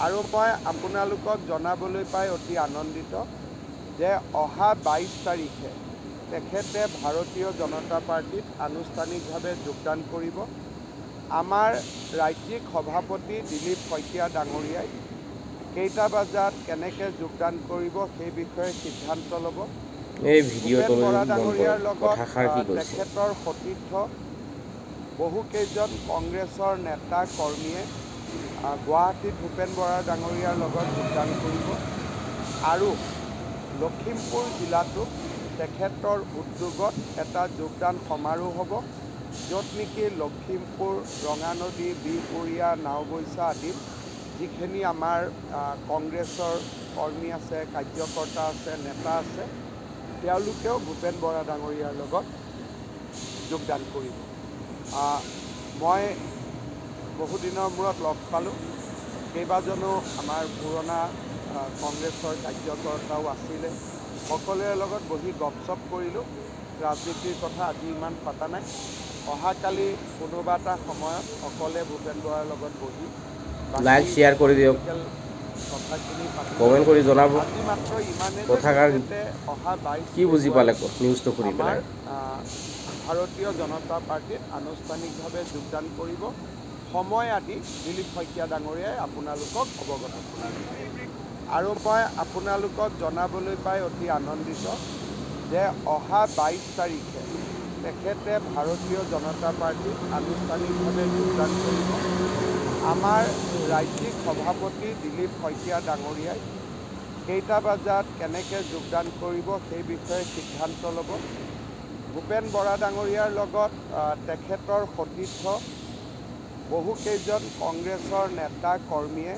আৰু মই আপোনালোকক জনাবলৈ পাই অতি আনন্দিত যে অহা 22 তাৰিখে তেখেতে ভাৰতীয় জনতা পাৰ্টিত আনুষ্ঠানিকভাৱে যোগদান কৰিব। আমাৰ ৰাজ্যিক সভাপতি দিলীপ শইকীয়া ডাঙৰীয়াই কেইটা বজাত কেনেকৈ যোগদান কৰিব সেই বিষয়ে সিদ্ধান্ত ল'ব। ভূপেন বৰা ডাঙৰীয়াৰ লগত তেখেতৰ সতীৰ্থ বহুকেইজন কংগ্ৰেছৰ নেতা কৰ্মীয়ে গুৱাহাটীত ভূপেন বৰা ডাঙৰীয়াৰ লগত যোগদান কৰিব আৰু লখিমপুৰ জিলাটোত তেখেতৰ উদ্যোগত এটা যোগদান সমাৰোহ হ'ব, য'ত নেকি লখিমপুৰ, ৰঙানদী, বিহপুৰীয়া, নাওবৈচা আদিত যিখিনি আমাৰ কংগ্ৰেছৰ কৰ্মী আছে, কাৰ্যকৰ্তা আছে, নেতা আছে, তেওঁলোকেও ভূপেন বৰা ডাঙৰীয়াৰ লগত যোগদান কৰিব। মই বহুদিনৰ মূৰত লগ পালোঁ। কেইবাজনো আমাৰ পুৰণা কংগ্ৰেছৰ কাৰ্যকৰ্তাও আছিলে। সকলোৰে লগত বহি গপচপ কৰিলোঁ। ৰাজনীতিৰ কথা আজি ইমান পতা নাই। অহাকালি কোনোবা এটা সময়ত অকলে ভূপেন বৰাৰ লগত বহি লাইক শ্বেয়াৰ কৰি দিয়ক, কথাখিনি কমেণ্ট কৰি জনাব। আজি মাত্ৰ ইমানেই কথাষাৰ অহা 22 কি বুজি পালে নিউজটো শুনি আমাৰ পেলাই? ভাৰতীয় জনতা পাৰ্টিত আনুষ্ঠানিকভাৱে যোগদান কৰিব। সময় আদি দিলীপ শইকীয়া ডাঙৰীয়াই আপোনালোকক অৱগত কৰিব। আৰু মই আপোনালোকক জনাবলৈ পাই অতি আনন্দিত যে অহা 22 তাৰিখে তেখেতে ভাৰতীয় জনতা পাৰ্টিত আনুষ্ঠানিকভাৱে যোগদান কৰিব। আমাৰ ৰাজ্যিক সভাপতি দিলীপ শইকীয়া ডাঙৰীয়াই কেইটা বজাত কেনেকৈ যোগদান কৰিব সেই বিষয়ে সিদ্ধান্ত ল'ব। ভূপেন বৰা ডাঙৰীয়াৰ লগত তেখেতৰ সতীৰ্থ বহুকেইজন কংগ্ৰেছৰ নেতা কৰ্মীয়ে